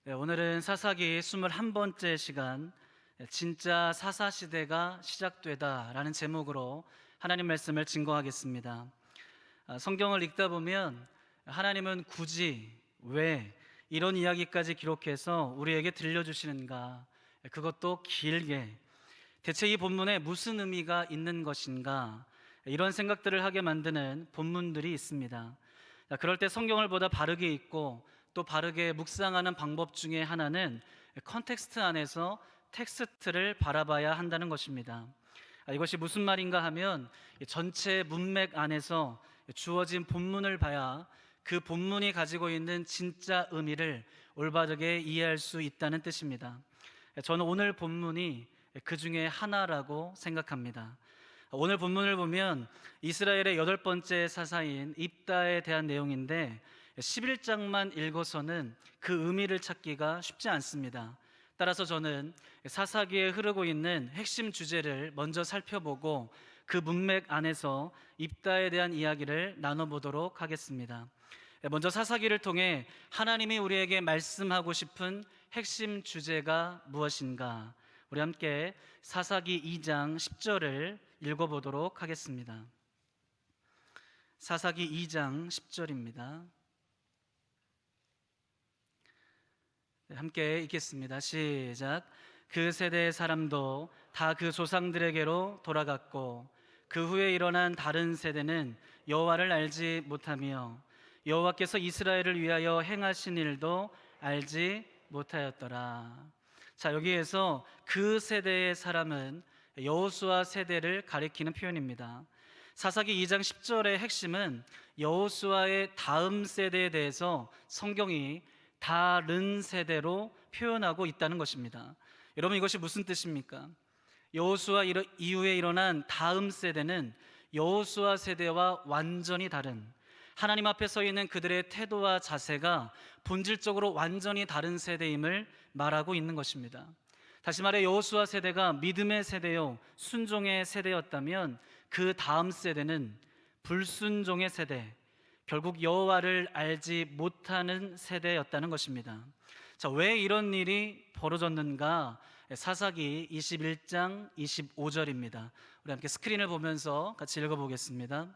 네, 오늘은 사사기 21번째 시간, 진짜 사사시대가 시작되다라는 제목으로 하나님 말씀을 증거하겠습니다. 성경을 읽다 보면 하나님은 굳이 왜 이런 이야기까지 기록해서 우리에게 들려주시는가, 그것도 길게, 대체 이 본문에 무슨 의미가 있는 것인가, 이런 생각들을 하게 만드는 본문들이 있습니다. 그럴 때 성경을 보다 바르게 읽고 또 바르게 묵상하는 방법 중에 하나는 컨텍스트 안에서 텍스트를 바라봐야 한다는 것입니다. 이것이 무슨 말인가 하면 전체 문맥 안에서 주어진 본문을 봐야 그 본문이 가지고 있는 진짜 의미를 올바르게 이해할 수 있다는 뜻입니다. 저는 오늘 본문이 그 중에 하나라고 생각합니다. 오늘 본문을 보면 이스라엘의 8번째 사사인 입다에 대한 내용인데 11장만 읽어서는 그 의미를 찾기가 쉽지 않습니다. 따라서 저는 사사기에 흐르고 있는 핵심 주제를 먼저 살펴보고 그 문맥 안에서 입다에 대한 이야기를 나눠보도록 하겠습니다. 먼저 사사기를 통해 하나님이 우리에게 말씀하고 싶은 핵심 주제가 무엇인가? 우리 함께 사사기 2장 10절을 읽어보도록 하겠습니다. 사사기 2장 10절입니다. 함께 읽겠습니다. 시작. 그 세대의 사람도 다 그 조상들에게로 돌아갔고 그 후에 일어난 다른 세대는 여호와를 알지 못하며 여호와께서 이스라엘을 위하여 행하신 일도 알지 못하였더라. 자, 여기에서 그 세대의 사람은 여호수아 세대를 가리키는 표현입니다. 사사기 2장 10절의 핵심은 여호수아의 다음 세대에 대해서 성경이 다른 세대로 표현하고 있다는 것입니다. 여러분, 이것이 무슨 뜻입니까? 여호수아 이후에 일어난 다음 세대는 여호수아 세대와 완전히 다른, 하나님 앞에 서 있는 그들의 태도와 자세가 본질적으로 완전히 다른 세대임을 말하고 있는 것입니다. 다시 말해 여호수아 세대가 믿음의 세대요 순종의 세대였다면 그 다음 세대는 불순종의 세대, 결국 여호와를 알지 못하는 세대였다는 것입니다. 자, 왜 이런 일이 벌어졌는가? 사사기 21장 25절입니다. 우리 함께 스크린을 보면서 같이 읽어보겠습니다.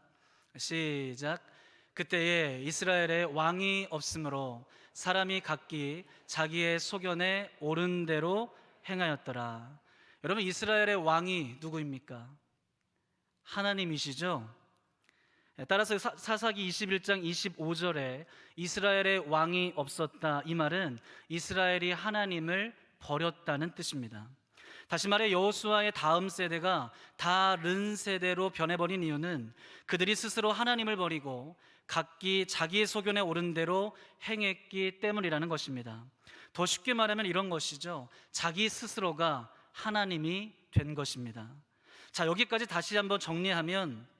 시작. 그때에 이스라엘에 왕이 없으므로 사람이 각기 자기의 소견에 옳은 대로 행하였더라. 여러분, 이스라엘의 왕이 누구입니까? 하나님이시죠? 따라서 사사기 21장 25절에 이스라엘의 왕이 없었다, 이 말은 이스라엘이 하나님을 버렸다는 뜻입니다. 다시 말해 여호수아의 다음 세대가 다른 세대로 변해버린 이유는 그들이 스스로 하나님을 버리고 각기 자기의 소견에 옳은 대로 행했기 때문이라는 것입니다. 더 쉽게 말하면 이런 것이죠. 자기 스스로가 하나님이 된 것입니다. 자, 여기까지 다시 한번 정리하면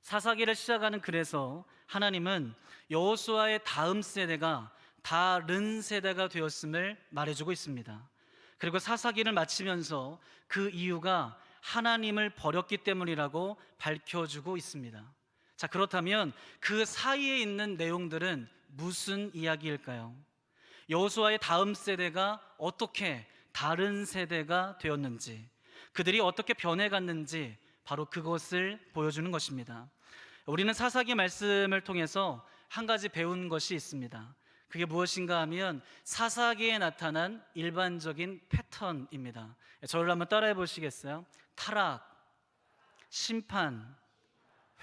사사기를 시작하는 글에서 하나님은 여호수아의 다음 세대가 다른 세대가 되었음을 말해주고 있습니다. 그리고 사사기를 마치면서 그 이유가 하나님을 버렸기 때문이라고 밝혀주고 있습니다. 자, 그렇다면 그 사이에 있는 내용들은 무슨 이야기일까요? 여호수아의 다음 세대가 어떻게 다른 세대가 되었는지, 그들이 어떻게 변해갔는지 바로 그것을 보여주는 것입니다. 우리는 사사기 말씀을 통해서 한 가지 배운 것이 있습니다. 그게 무엇인가 하면 사사기에 나타난 일반적인 패턴입니다. 저를 한번 따라해 보시겠어요? 타락, 심판,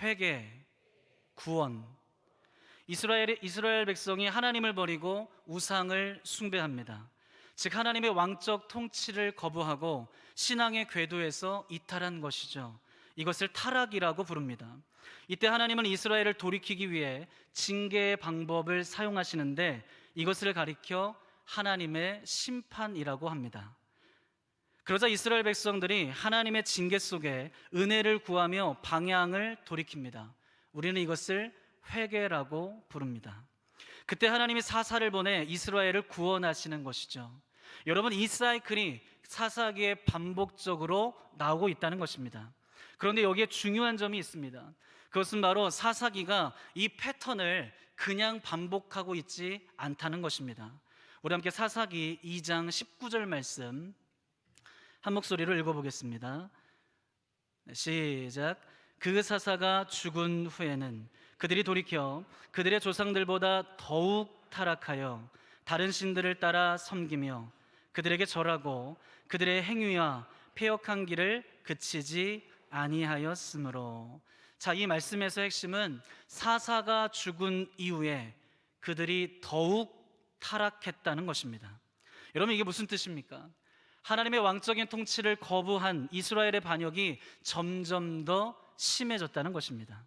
회개, 구원. 이스라엘 백성이 하나님을 버리고 우상을 숭배합니다. 즉 하나님의 왕적 통치를 거부하고 신앙의 궤도에서 이탈한 것이죠. 이것을 타락이라고 부릅니다. 이때 하나님은 이스라엘을 돌이키기 위해 징계의 방법을 사용하시는데 이것을 가리켜 하나님의 심판이라고 합니다. 그러자 이스라엘 백성들이 하나님의 징계 속에 은혜를 구하며 방향을 돌이킵니다. 우리는 이것을 회개라고 부릅니다. 그때 하나님이 사사를 보내 이스라엘을 구원하시는 것이죠. 여러분, 이 사이클이 사사기에 반복적으로 나오고 있다는 것입니다. 그런데 여기에 중요한 점이 있습니다. 그것은 바로 사사기가 이 패턴을 그냥 반복하고 있지 않다는 것입니다. 우리 함께 사사기 2장 19절 말씀 한 목소리로 읽어보겠습니다. 시작. 그 사사가 죽은 후에는 그들이 돌이켜 그들의 조상들보다 더욱 타락하여 다른 신들을 따라 섬기며 그들에게 절하고 그들의 행위와 패역한 길을 그치지 아니하였으므로. 자, 이 말씀에서 핵심은 사사가 죽은 이후에 그들이 더욱 타락했다는 것입니다. 여러분, 이게 무슨 뜻입니까? 하나님의 왕적인 통치를 거부한 이스라엘의 반역이 점점 더 심해졌다는 것입니다.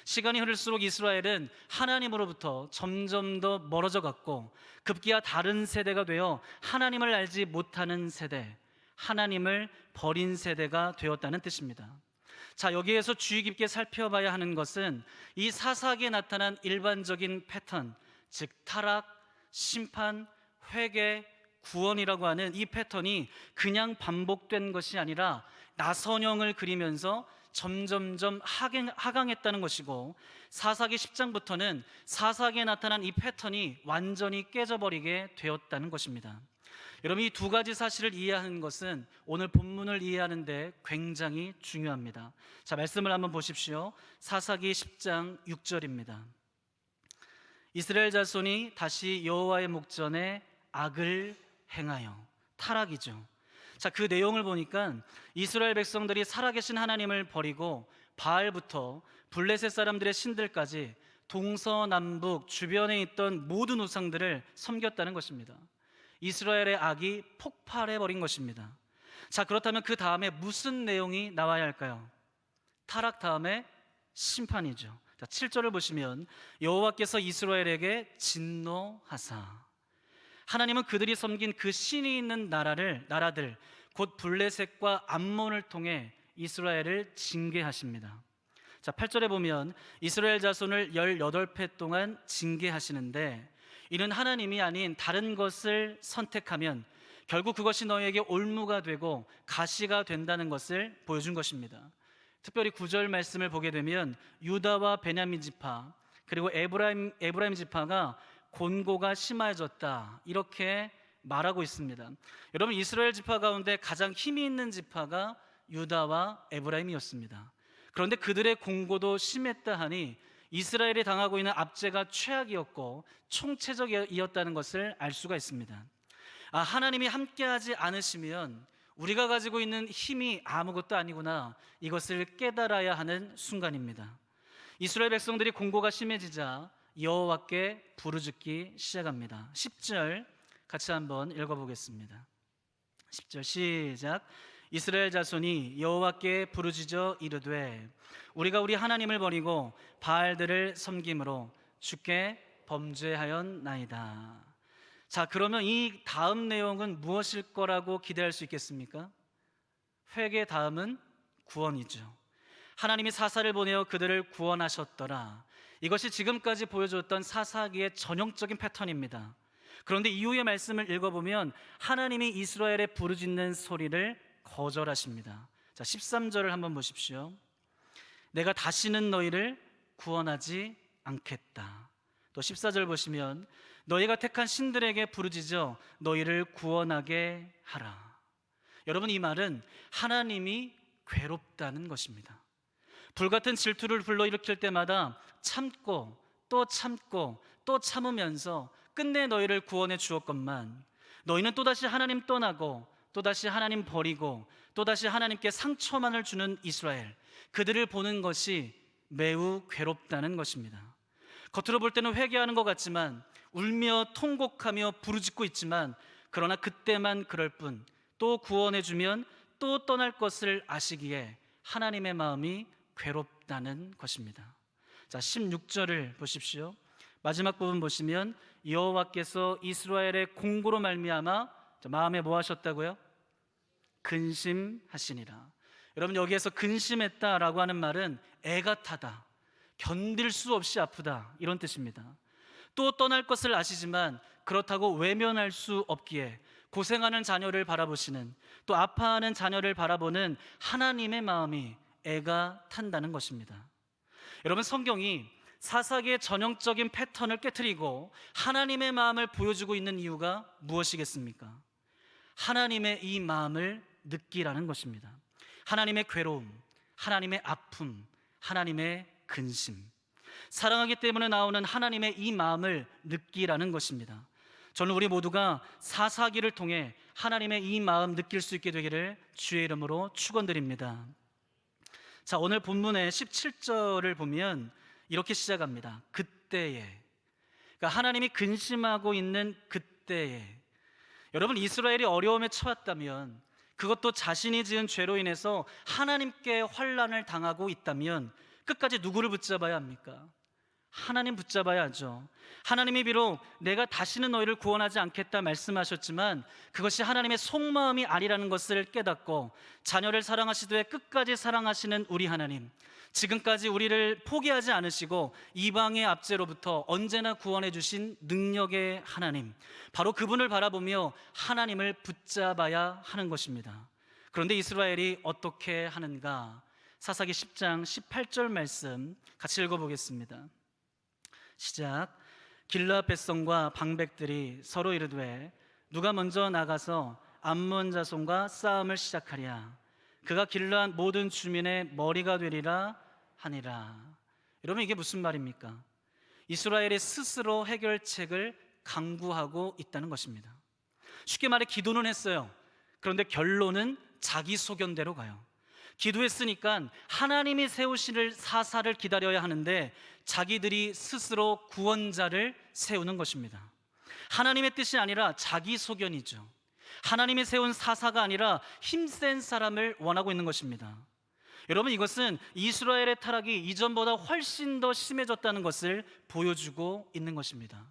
시간이 흐를수록 이스라엘은 하나님으로부터 점점 더 멀어져 갔고 급기야 다른 세대가 되어 하나님을 알지 못하는 세대, 하나님을 버린 세대가 되었다는 뜻입니다. 자, 여기에서 주의 깊게 살펴봐야 하는 것은 이 사사기에 나타난 일반적인 패턴, 즉 타락, 심판, 회개, 구원이라고 하는 이 패턴이 그냥 반복된 것이 아니라 나선형을 그리면서 점점점 하강했다는 것이고, 사사기 10장부터는 사사기에 나타난 이 패턴이 완전히 깨져버리게 되었다는 것입니다. 여러분, 이 두 가지 사실을 이해하는 것은 오늘 본문을 이해하는 데 굉장히 중요합니다. 자, 말씀을 한번 보십시오. 사사기 10장 6절입니다. 이스라엘 자손이 다시 여호와의 목전에 악을 행하여, 타락이죠. 자, 그 내용을 보니까 이스라엘 백성들이 살아계신 하나님을 버리고 바알부터 블레셋 사람들의 신들까지 동서남북 주변에 있던 모든 우상들을 섬겼다는 것입니다. 이스라엘의 악이 폭발해버린 것입니다. 자, 그렇다면 그 다음에 무슨 내용이 나와야 할까요? 타락 다음에 심판이죠. 자, 7절을 보시면 여호와께서 이스라엘에게 진노하사, 하나님은 그들이 섬긴 그 신이 있는 나라들 곧 블레셋과 암몬을 통해 이스라엘을 징계하십니다. 자, 8절에 보면 이스라엘 자손을 18회 동안 징계하시는데, 이는 하나님이 아닌 다른 것을 선택하면 결국 그것이 너희에게 올무가 되고 가시가 된다는 것을 보여준 것입니다. 특별히 9절 말씀을 보게 되면 유다와 베냐민 지파 그리고 에브라임 지파가 곤고가 심해졌다, 이렇게 말하고 있습니다. 여러분, 이스라엘 지파 가운데 가장 힘이 있는 지파가 유다와 에브라임이었습니다. 그런데 그들의 곤고도 심했다 하니 이스라엘이 당하고 있는 압제가 최악이었고 총체적이었다는 것을 알 수가 있습니다. 하나님이 함께하지 않으시면 우리가 가지고 있는 힘이 아무것도 아니구나, 이것을 깨달아야 하는 순간입니다. 이스라엘 백성들이 곤고가 심해지자 여호와께 부르짖기 시작합니다. 10절 같이 한번 읽어보겠습니다. 10절 시작. 이스라엘 자손이 여호와께 부르짖어 이르되 우리가 우리 하나님을 버리고 바알들을 섬김으로 주께 범죄하였나이다. 자, 그러면 이 다음 내용은 무엇일 거라고 기대할 수 있겠습니까? 회개 다음은 구원이죠. 하나님이 사사를 보내어 그들을 구원하셨더라. 이것이 지금까지 보여줬던 사사기의 전형적인 패턴입니다. 그런데 이후의 말씀을 읽어보면 하나님이 이스라엘의 부르짖는 소리를 거절하십니다. 자, 13절을 한번 보십시오. 내가 다시는 너희를 구원하지 않겠다. 또 14절 보시면 너희가 택한 신들에게 부르짖어 너희를 구원하게 하라. 여러분, 이 말은 하나님이 괴롭다는 것입니다. 불같은 질투를 불러일으킬 때마다 참고 또 참고 또 참으면서 끝내 너희를 구원해 주었건만, 너희는 또다시 하나님 떠나고 또다시 하나님 버리고 또다시 하나님께 상처만을 주는 이스라엘, 그들을 보는 것이 매우 괴롭다는 것입니다. 겉으로 볼 때는 회개하는 것 같지만, 울며 통곡하며 부르짖고 있지만, 그러나 그때만 그럴 뿐, 또 구원해 주면 또 떠날 것을 아시기에 하나님의 마음이 괴롭다는 것입니다. 자, 16절을 보십시오. 마지막 부분 보시면 여호와께서 이스라엘의 공고로 말미암아 마음에 뭐 하셨다고요? 근심하시니라. 여러분, 여기에서 근심했다라고 하는 말은 애가 타다, 견딜 수 없이 아프다, 이런 뜻입니다. 또 떠날 것을 아시지만 그렇다고 외면할 수 없기에 고생하는 자녀를 바라보시는, 또 아파하는 자녀를 바라보는 하나님의 마음이 애가 탄다는 것입니다. 여러분, 성경이 사사기의 전형적인 패턴을 깨트리고 하나님의 마음을 보여주고 있는 이유가 무엇이겠습니까? 하나님의 이 마음을 느끼라는 것입니다. 하나님의 괴로움, 하나님의 아픔, 하나님의 근심, 사랑하기 때문에 나오는 하나님의 이 마음을 느끼라는 것입니다. 저는 우리 모두가 사사기를 통해 하나님의 이 마음 느낄 수 있게 되기를 주의 이름으로 축원드립니다. 자, 오늘 본문의 17절을 보면 이렇게 시작합니다. 그때에. 그러니까 하나님이 근심하고 있는 그때에. 여러분, 이스라엘이 어려움에 처했다면, 그것도 자신이 지은 죄로 인해서 하나님께 환난을 당하고 있다면 끝까지 누구를 붙잡아야 합니까? 하나님 붙잡아야 하죠. 하나님이 비록 내가 다시는 너희를 구원하지 않겠다 말씀하셨지만 그것이 하나님의 속마음이 아니라는 것을 깨닫고 자녀를 사랑하시되 끝까지 사랑하시는 우리 하나님, 지금까지 우리를 포기하지 않으시고 이방의 압제로부터 언제나 구원해 주신 능력의 하나님, 바로 그분을 바라보며 하나님을 붙잡아야 하는 것입니다. 그런데 이스라엘이 어떻게 하는가? 사사기 10장 18절 말씀 같이 읽어보겠습니다. 시작. 길르앗 백성과 방백들이 서로 이르되 누가 먼저 나가서 암몬 자손과 싸움을 시작하랴. 그가 길르앗 모든 주민의 머리가 되리라 하니라. 여러분, 이게 무슨 말입니까? 이스라엘이 스스로 해결책을 강구하고 있다는 것입니다. 쉽게 말해 기도는 했어요. 그런데 결론은 자기 소견대로 가요. 기도했으니까 하나님이 세우실 사사를 기다려야 하는데 자기들이 스스로 구원자를 세우는 것입니다. 하나님의 뜻이 아니라 자기 소견이죠. 하나님이 세운 사사가 아니라 힘센 사람을 원하고 있는 것입니다. 여러분, 이것은 이스라엘의 타락이 이전보다 훨씬 더 심해졌다는 것을 보여주고 있는 것입니다.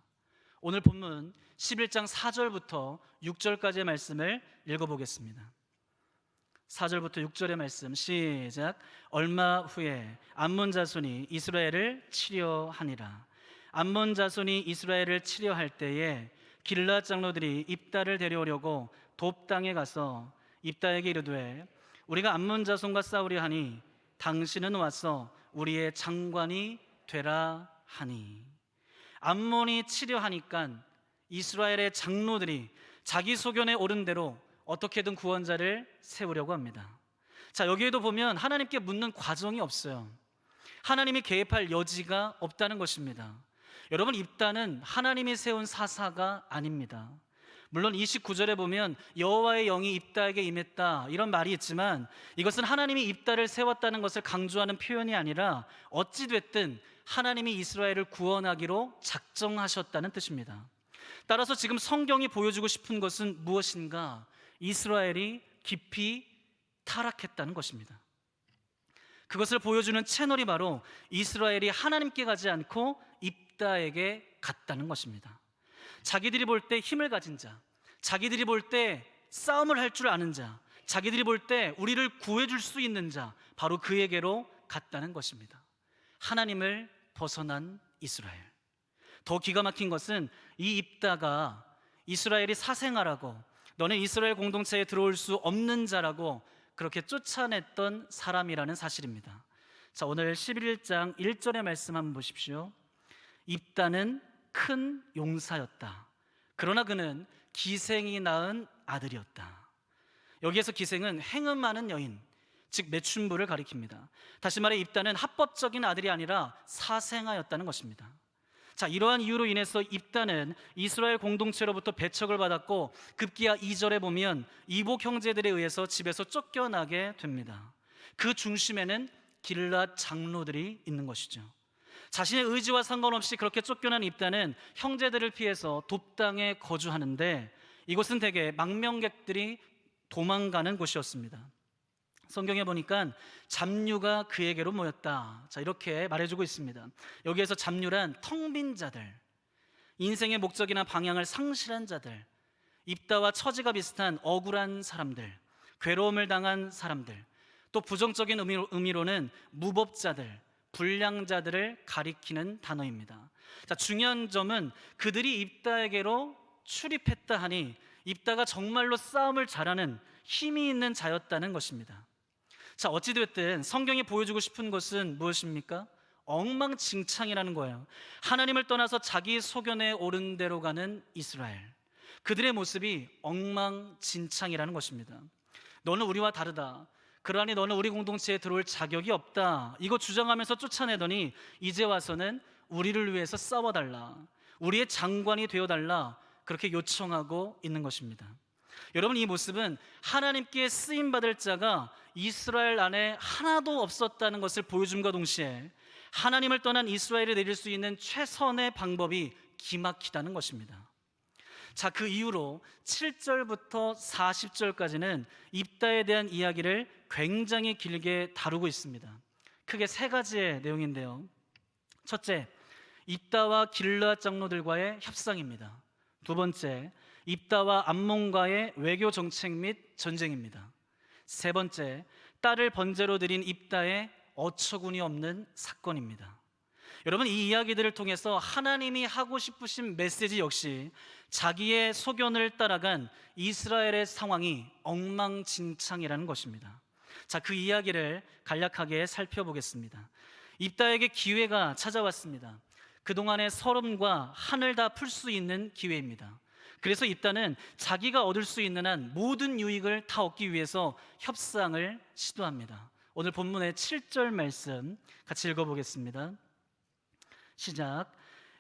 오늘 본문 11장 4절부터 6절까지의 말씀을 읽어보겠습니다. 4절부터 6절의 말씀 시작. 얼마 후에 암몬 자손이 이스라엘을 치려하니라. 암몬 자손이 이스라엘을 치려할 때에 길르앗 장로들이 입다를 데려오려고 돕 땅에 가서 입다에게 이르되 우리가 암몬 자손과 싸우려 하니 당신은 와서 우리의 장관이 되라 하니. 암몬이 치려하니까 이스라엘의 장로들이 자기 소견에 오른 대로 어떻게든 구원자를 세우려고 합니다. 자, 여기에도 보면 하나님께 묻는 과정이 없어요. 하나님이 개입할 여지가 없다는 것입니다. 여러분, 입다는 하나님이 세운 사사가 아닙니다. 물론 29절에 보면 여호와의 영이 입다에게 임했다 이런 말이 있지만 이것은 하나님이 입다를 세웠다는 것을 강조하는 표현이 아니라 어찌됐든 하나님이 이스라엘을 구원하기로 작정하셨다는 뜻입니다. 따라서 지금 성경이 보여주고 싶은 것은 무엇인가? 이스라엘이 깊이 타락했다는 것입니다. 그것을 보여주는 채널이 바로 이스라엘이 하나님께 가지 않고 입다에게 갔다는 것입니다. 자기들이 볼 때 힘을 가진 자, 자기들이 볼 때 싸움을 할 줄 아는 자, 자기들이 볼 때 우리를 구해줄 수 있는 자, 바로 그에게로 갔다는 것입니다. 하나님을 벗어난 이스라엘. 더 기가 막힌 것은 이 입다가 이스라엘이 사생아라고, 너는 이스라엘 공동체에 들어올 수 없는 자라고 그렇게 쫓아냈던 사람이라는 사실입니다. 자, 오늘 11장 1절의 말씀 한번 보십시오. 입다는 큰 용사였다. 그러나 그는 기생이 낳은 아들이었다. 여기에서 기생은 행음 많은 여인, 즉 매춘부를 가리킵니다. 다시 말해 입다는 합법적인 아들이 아니라 사생아였다는 것입니다. 자, 이러한 이유로 인해서 입다는 이스라엘 공동체로부터 배척을 받았고 급기야 2절에 보면 이복 형제들에 의해서 집에서 쫓겨나게 됩니다. 그 중심에는 길르앗 장로들이 있는 것이죠. 자신의 의지와 상관없이 그렇게 쫓겨난 입다는 형제들을 피해서 돕 땅에 거주하는데 이곳은 대개 망명객들이 도망가는 곳이었습니다. 성경에 보니까 잡류가 그에게로 모였다. 자, 이렇게 말해주고 있습니다. 여기에서 잡류란 텅 빈 자들, 인생의 목적이나 방향을 상실한 자들, 입다와 처지가 비슷한 억울한 사람들, 괴로움을 당한 사람들, 또 부정적인 의미로는 무법자들, 불량자들을 가리키는 단어입니다. 자, 중요한 점은 그들이 입다에게로 출입했다 하니 입다가 정말로 싸움을 잘하는 힘이 있는 자였다는 것입니다. 자, 어찌됐든 성경이 보여주고 싶은 것은 무엇입니까? 엉망진창이라는 거예요. 하나님을 떠나서 자기 소견에 오른 대로 가는 이스라엘, 그들의 모습이 엉망진창이라는 것입니다. 너는 우리와 다르다, 그러하니 너는 우리 공동체에 들어올 자격이 없다, 이거 주장하면서 쫓아내더니 이제 와서는 우리를 위해서 싸워달라, 우리의 장관이 되어달라, 그렇게 요청하고 있는 것입니다. 여러분, 이 모습은 하나님께 쓰임받을 자가 이스라엘 안에 하나도 없었다는 것을 보여줌과 동시에 하나님을 떠난 이스라엘이 내릴 수 있는 최선의 방법이 기막히다는 것입니다. 자, 그 이후로 7절부터 40절까지는 입다에 대한 이야기를 굉장히 길게 다루고 있습니다. 크게 세 가지의 내용인데요. 첫째, 입다와 길르앗 장로들과의 협상입니다. 두 번째, 입다와 암몬과의 외교 정책 및 전쟁입니다. 세 번째, 딸을 번제로 드린 입다의 어처구니 없는 사건입니다. 여러분, 이 이야기들을 통해서 하나님이 하고 싶으신 메시지 역시 자기의 소견을 따라간 이스라엘의 상황이 엉망진창이라는 것입니다. 자, 그 이야기를 간략하게 살펴보겠습니다. 입다에게 기회가 찾아왔습니다. 그동안의 서름과 한을 다 풀 수 있는 기회입니다. 그래서 입다는 자기가 얻을 수 있는 한 모든 유익을 다 얻기 위해서 협상을 시도합니다. 오늘 본문의 7절 말씀 같이 읽어보겠습니다. 시작.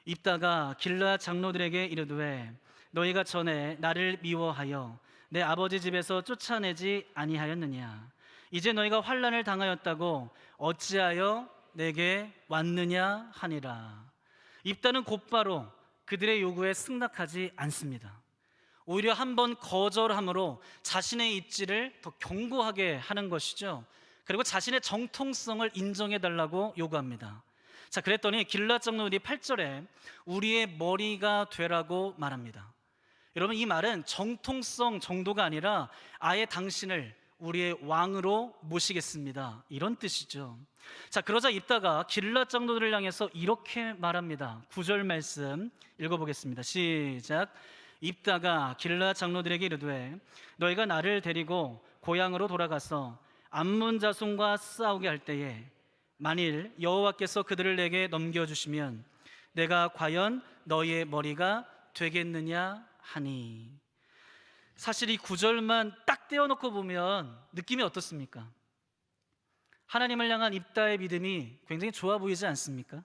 입다가 길르앗 장로들에게 이르되 너희가 전에 나를 미워하여 내 아버지 집에서 쫓아내지 아니하였느냐? 이제 너희가 환난을 당하였다고 어찌하여 내게 왔느냐 하니라. 입다는 곧바로 그들의 요구에 승낙하지 않습니다. 오히려 한번 거절함으로 자신의 입지를 더 견고하게 하는 것이죠. 그리고 자신의 정통성을 인정해달라고 요구합니다. 자, 그랬더니 길르앗 장로들이 8절에 우리의 머리가 되라고 말합니다. 여러분, 이 말은 정통성 정도가 아니라 아예 당신을 우리의 왕으로 모시겠습니다, 이런 뜻이죠. 자, 그러자 입다가 길르앗 장로들을 향해서 이렇게 말합니다. 9절 말씀 읽어보겠습니다. 시작. 입다가 길르앗 장로들에게 이르되 너희가 나를 데리고 고향으로 돌아가서 암몬 자손과 싸우게 할 때에 만일 여호와께서 그들을 내게 넘겨주시면 내가 과연 너희의 머리가 되겠느냐 하니. 사실 이 구절만 딱 떼어놓고 보면 느낌이 어떻습니까? 하나님을 향한 입다의 믿음이 굉장히 좋아 보이지 않습니까?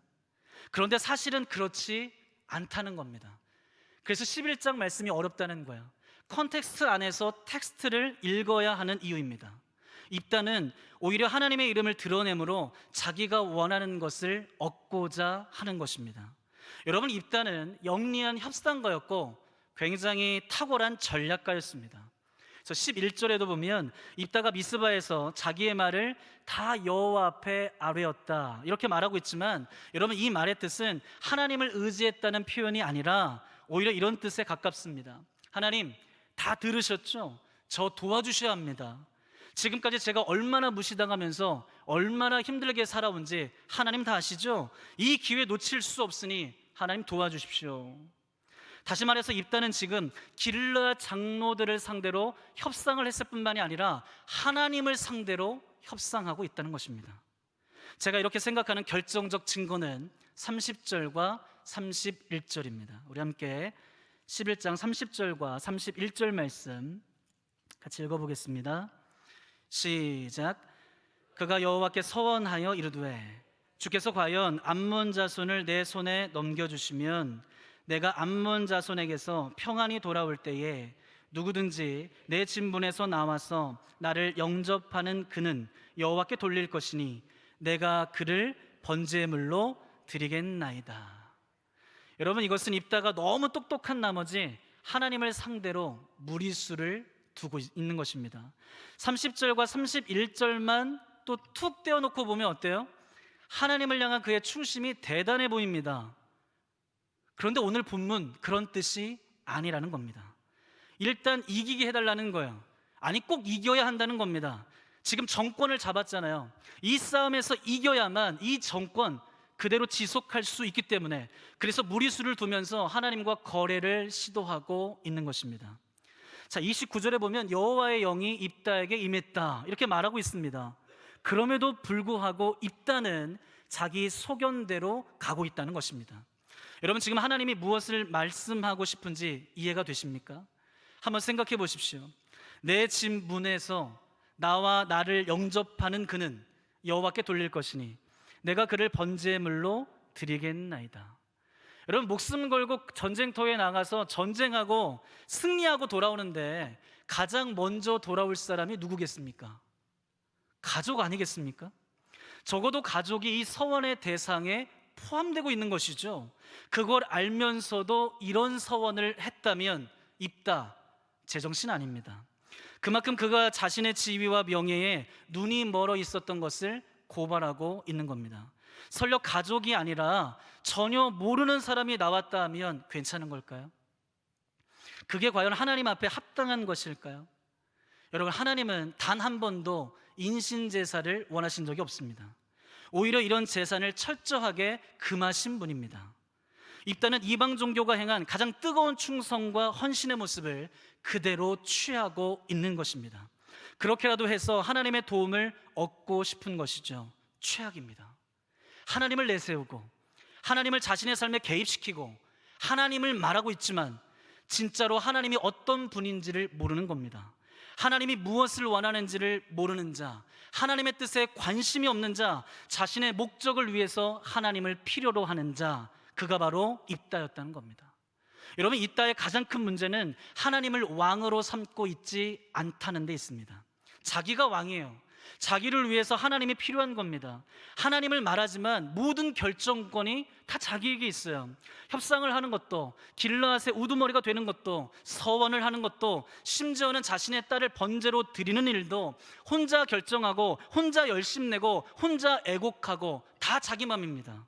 그런데 사실은 그렇지 않다는 겁니다. 그래서 11장 말씀이 어렵다는 거예요. 컨텍스트 안에서 텍스트를 읽어야 하는 이유입니다. 입다는 오히려 하나님의 이름을 드러내므로 자기가 원하는 것을 얻고자 하는 것입니다. 여러분, 입다는 영리한 협상가였고 굉장히 탁월한 전략가였습니다. 그래서 11절에도 보면 입다가 미스바에서 자기의 말을 다 여호와 앞에 아뢰었다, 이렇게 말하고 있지만 여러분, 이 말의 뜻은 하나님을 의지했다는 표현이 아니라 오히려 이런 뜻에 가깝습니다. 하나님, 다 들으셨죠? 저 도와주셔야 합니다. 지금까지 제가 얼마나 무시당하면서 얼마나 힘들게 살아온지 하나님 다 아시죠? 이 기회 놓칠 수 없으니 하나님 도와주십시오. 다시 말해서 입다는 지금 길르앗 장로들을 상대로 협상을 했을 뿐만이 아니라 하나님을 상대로 협상하고 있다는 것입니다. 제가 이렇게 생각하는 결정적 증거는 30절과 31절입니다. 우리 함께 11장 30절과 31절 말씀 같이 읽어보겠습니다. 시작. 그가 여호와께 서원하여 이르되 주께서 과연 암몬 자손을 내 손에 넘겨주시면 내가 암몬 자손에게서 평안히 돌아올 때에 누구든지 내 진분에서 나와서 나를 영접하는 그는 여호와께 돌릴 것이니 내가 그를 번제물로 드리겠나이다. 여러분, 이것은 입다가 너무 똑똑한 나머지 하나님을 상대로 무리수를 두고 있는 것입니다. 30절과 31절만 또 툭 떼어놓고 보면 어때요? 하나님을 향한 그의 충심이 대단해 보입니다. 그런데 오늘 본문 그런 뜻이 아니라는 겁니다. 일단 이기게 해달라는 거예요. 아니, 꼭 이겨야 한다는 겁니다. 지금 정권을 잡았잖아요. 이 싸움에서 이겨야만 이 정권 그대로 지속할 수 있기 때문에, 그래서 무리수를 두면서 하나님과 거래를 시도하고 있는 것입니다. 자, 29절에 보면 여호와의 영이 입다에게 임했다, 이렇게 말하고 있습니다. 그럼에도 불구하고 입다는 자기 소견대로 가고 있다는 것입니다. 여러분, 지금 하나님이 무엇을 말씀하고 싶은지 이해가 되십니까? 한번 생각해 보십시오. 내 집 문에서 나와 나를 영접하는 그는 여호와께 돌릴 것이니 내가 그를 번제물로 드리겠나이다. 여러분, 목숨 걸고 전쟁터에 나가서 전쟁하고 승리하고 돌아오는데 가장 먼저 돌아올 사람이 누구겠습니까? 가족 아니겠습니까? 적어도 가족이 이 서원의 대상에 포함되고 있는 것이죠. 그걸 알면서도 이런 서원을 했다면 입다, 제정신 아닙니다. 그만큼 그가 자신의 지위와 명예에 눈이 멀어 있었던 것을 고발하고 있는 겁니다. 설령 가족이 아니라 전혀 모르는 사람이 나왔다 하면 괜찮은 걸까요? 그게 과연 하나님 앞에 합당한 것일까요? 여러분, 하나님은 단 한 번도 인신제사를 원하신 적이 없습니다. 오히려 이런 제사를 철저하게 금하신 분입니다. 입다는 이방 종교가 행한 가장 뜨거운 충성과 헌신의 모습을 그대로 취하고 있는 것입니다. 그렇게라도 해서 하나님의 도움을 얻고 싶은 것이죠. 최악입니다. 하나님을 내세우고 하나님을 자신의 삶에 개입시키고 하나님을 말하고 있지만 진짜로 하나님이 어떤 분인지를 모르는 겁니다. 하나님이 무엇을 원하는지를 모르는 자, 하나님의 뜻에 관심이 없는 자, 자신의 목적을 위해서 하나님을 필요로 하는 자, 그가 바로 입다였다는 겁니다. 여러분, 입다의 가장 큰 문제는 하나님을 왕으로 삼고 있지 않다는 데 있습니다. 자기가 왕이에요. 자기를 위해서 하나님이 필요한 겁니다. 하나님을 말하지만 모든 결정권이 다 자기에게 있어요. 협상을 하는 것도, 길르앗의 우두머리가 되는 것도, 서원을 하는 것도, 심지어는 자신의 딸을 번제로 드리는 일도 혼자 결정하고 혼자 열심내고 혼자 애곡하고 다 자기 맘입니다.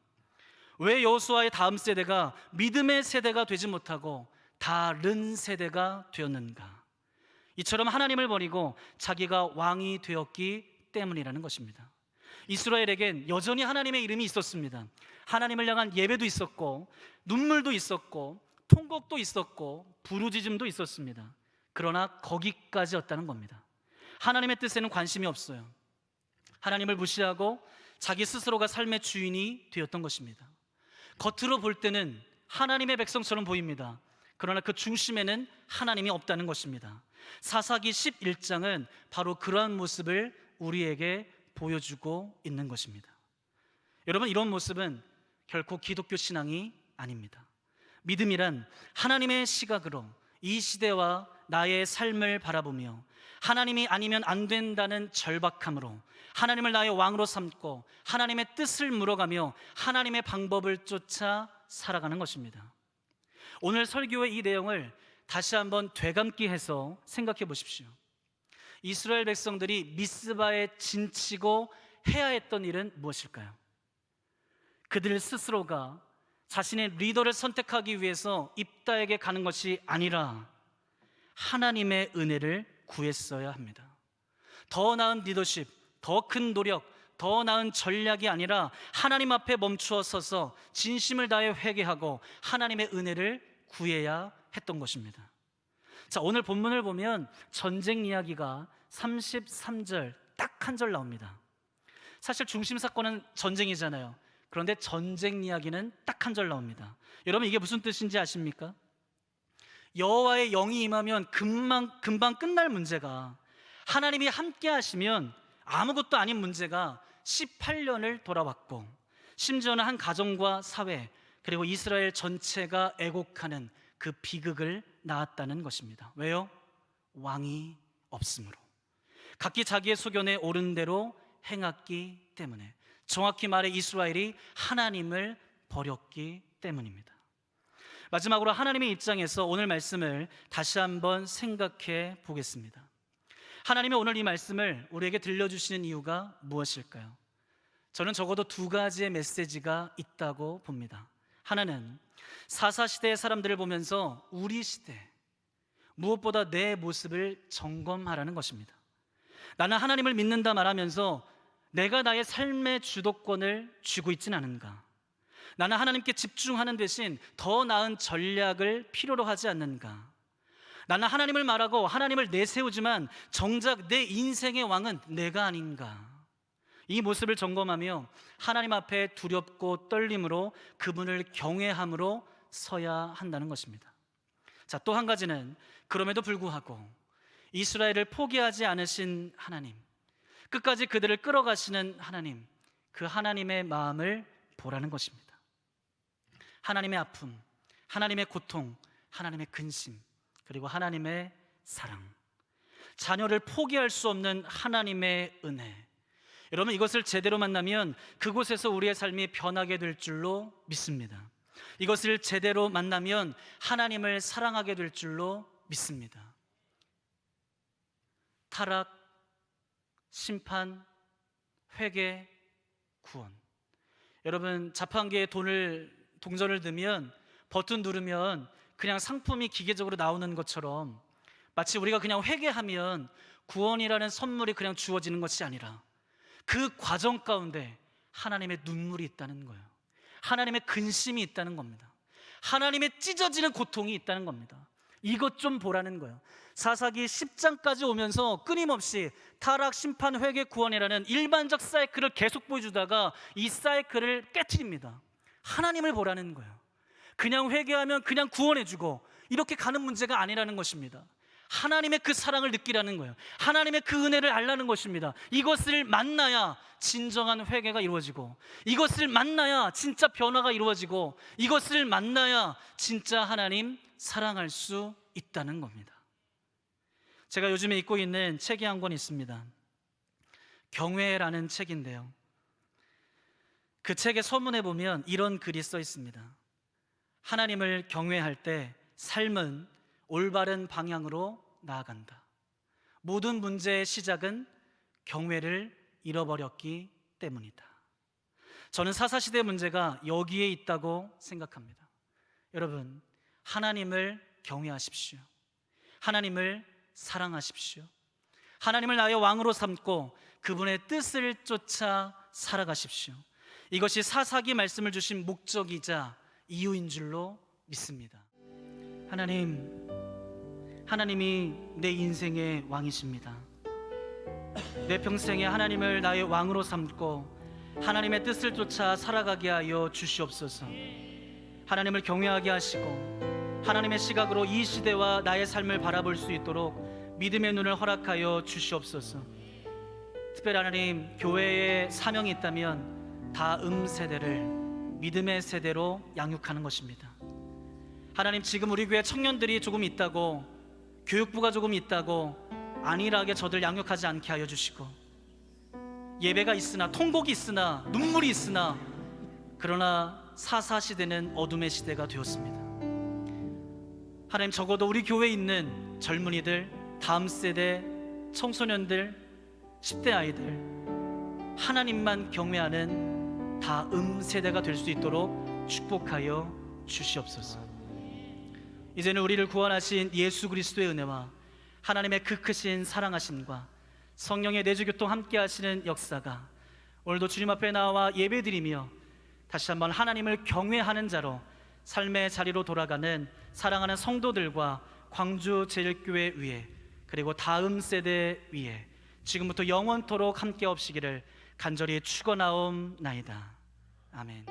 왜 여호수아의 다음 세대가 믿음의 세대가 되지 못하고 다른 세대가 되었는가? 이처럼 하나님을 버리고 자기가 왕이 되었기 때문이라는 것입니다. 이스라엘에겐 여전히 하나님의 이름이 있었습니다. 하나님을 향한 예배도 있었고 눈물도 있었고 통곡도 있었고 부르짖음도 있었습니다. 그러나 거기까지였다는 겁니다. 하나님의 뜻에는 관심이 없어요. 하나님을 무시하고 자기 스스로가 삶의 주인이 되었던 것입니다. 겉으로 볼 때는 하나님의 백성처럼 보입니다. 그러나 그 중심에는 하나님이 없다는 것입니다. 사사기 11장은 바로 그러한 모습을 우리에게 보여주고 있는 것입니다. 여러분, 이런 모습은 결코 기독교 신앙이 아닙니다. 믿음이란 하나님의 시각으로 이 시대와 나의 삶을 바라보며 하나님이 아니면 안 된다는 절박함으로 하나님을 나의 왕으로 삼고 하나님의 뜻을 물어가며 하나님의 방법을 쫓아 살아가는 것입니다. 오늘 설교의 이 내용을 다시 한번 되감기 해서 생각해 보십시오. 이스라엘 백성들이 미스바에 진치고 해야 했던 일은 무엇일까요? 그들 스스로가 자신의 리더를 선택하기 위해서 입다에게 가는 것이 아니라 하나님의 은혜를 구했어야 합니다. 더 나은 리더십, 더 큰 노력, 더 나은 전략이 아니라 하나님 앞에 멈추어 서서 진심을 다해 회개하고 하나님의 은혜를 구해야 했던 것입니다. 자, 오늘 본문을 보면 전쟁 이야기가 33절 딱 한 절 나옵니다. 사실 중심 사건은 전쟁이잖아요. 그런데 전쟁 이야기는 딱 한 절 나옵니다. 여러분, 이게 무슨 뜻인지 아십니까? 여호와의 영이 임하면 금방 끝날 문제가, 하나님이 함께 하시면 아무것도 아닌 문제가 18년을 돌아왔고, 심지어는 한 가정과 사회 그리고 이스라엘 전체가 애곡하는 그 비극을 낳았다는 것입니다. 왜요? 왕이 없으므로, 각기 자기의 소견에 옳은 대로 행했기 때문에, 정확히 말해 이스라엘이 하나님을 버렸기 때문입니다. 마지막으로 하나님의 입장에서 오늘 말씀을 다시 한번 생각해 보겠습니다. 하나님이 오늘 이 말씀을 우리에게 들려주시는 이유가 무엇일까요? 저는 적어도 두 가지의 메시지가 있다고 봅니다. 하나는 사사시대의 사람들을 보면서 우리 시대, 무엇보다 내 모습을 점검하라는 것입니다. 나는 하나님을 믿는다 말하면서 내가 나의 삶의 주도권을 쥐고 있진 않은가? 나는 하나님께 집중하는 대신 더 나은 전략을 필요로 하지 않는가? 나는 하나님을 말하고 하나님을 내세우지만 정작 내 인생의 왕은 내가 아닌가? 이 모습을 점검하며 하나님 앞에 두렵고 떨림으로 그분을 경외함으로 서야 한다는 것입니다. 자, 또 한 가지는 그럼에도 불구하고 이스라엘을 포기하지 않으신 하나님, 끝까지 그들을 끌어가시는 하나님, 그 하나님의 마음을 보라는 것입니다. 하나님의 아픔, 하나님의 고통, 하나님의 근심, 그리고 하나님의 사랑, 자녀를 포기할 수 없는 하나님의 은혜. 여러분, 이것을 제대로 만나면 그곳에서 우리의 삶이 변하게 될 줄로 믿습니다. 이것을 제대로 만나면 하나님을 사랑하게 될 줄로 믿습니다. 타락, 심판, 회개, 구원. 여러분, 자판기에 동전을 넣으면 버튼 누르면 그냥 상품이 기계적으로 나오는 것처럼 마치 우리가 그냥 회개하면 구원이라는 선물이 그냥 주어지는 것이 아니라 그 과정 가운데 하나님의 눈물이 있다는 거예요. 하나님의 근심이 있다는 겁니다. 하나님의 찢어지는 고통이 있다는 겁니다. 이것 좀 보라는 거예요. 사사기 10장까지 오면서 끊임없이 타락, 심판, 회개, 구원이라는 일반적 사이클을 계속 보여주다가 이 사이클을 깨트립니다. 하나님을 보라는 거예요. 그냥 회개하면 그냥 구원해주고 이렇게 가는 문제가 아니라는 것입니다. 하나님의 그 사랑을 느끼라는 거예요. 하나님의 그 은혜를 알라는 것입니다. 이것을 만나야 진정한 회개가 이루어지고, 이것을 만나야 진짜 변화가 이루어지고, 이것을 만나야 진짜 하나님 사랑할 수 있다는 겁니다. 제가 요즘에 읽고 있는 책이 한 권 있습니다. 경외라는 책인데요, 그 책의 서문에 보면 이런 글이 써 있습니다. 하나님을 경외할 때 삶은 올바른 방향으로 나아간다. 모든 문제의 시작은 경외를 잃어버렸기 때문이다. 저는 사사시대의 문제가 여기에 있다고 생각합니다. 여러분, 하나님을 경외하십시오. 하나님을 사랑하십시오. 하나님을 나의 왕으로 삼고 그분의 뜻을 쫓아 살아가십시오. 이것이 사사기 말씀을 주신 목적이자 이유인 줄로 믿습니다. 하나님이 내 인생의 왕이십니다. 내 평생에 하나님을 나의 왕으로 삼고 하나님의 뜻을 쫓아 살아가게 하여 주시옵소서. 하나님을 경외하게 하시고 하나님의 시각으로 이 시대와 나의 삶을 바라볼 수 있도록 믿음의 눈을 허락하여 주시옵소서. 특별히 하나님, 교회에 사명이 있다면 다음 세대를 믿음의 세대로 양육하는 것입니다. 하나님, 지금 우리 교회 청년들이 조금 있다고, 교육부가 조금 있다고 안일하게 저들 양육하지 않게 하여 주시고, 예배가 있으나, 통곡이 있으나, 눈물이 있으나, 그러나 사사시대는 어둠의 시대가 되었습니다. 하나님, 적어도 우리 교회에 있는 젊은이들, 다음 세대 청소년들, 10대 아이들, 하나님만 경외하는 다음 세대가 될 수 있도록 축복하여 주시옵소서. 이제는 우리를 구원하신 예수 그리스도의 은혜와 하나님의 그 크신 사랑하심과 성령의 내주교통 함께 하시는 역사가 오늘도 주님 앞에 나와 예배드리며 다시 한번 하나님을 경외하는 자로 삶의 자리로 돌아가는 사랑하는 성도들과 광주 제일교회 위에, 그리고 다음 세대 위에 지금부터 영원토록 함께 없시기를 간절히 축원하옵나이다. 아멘.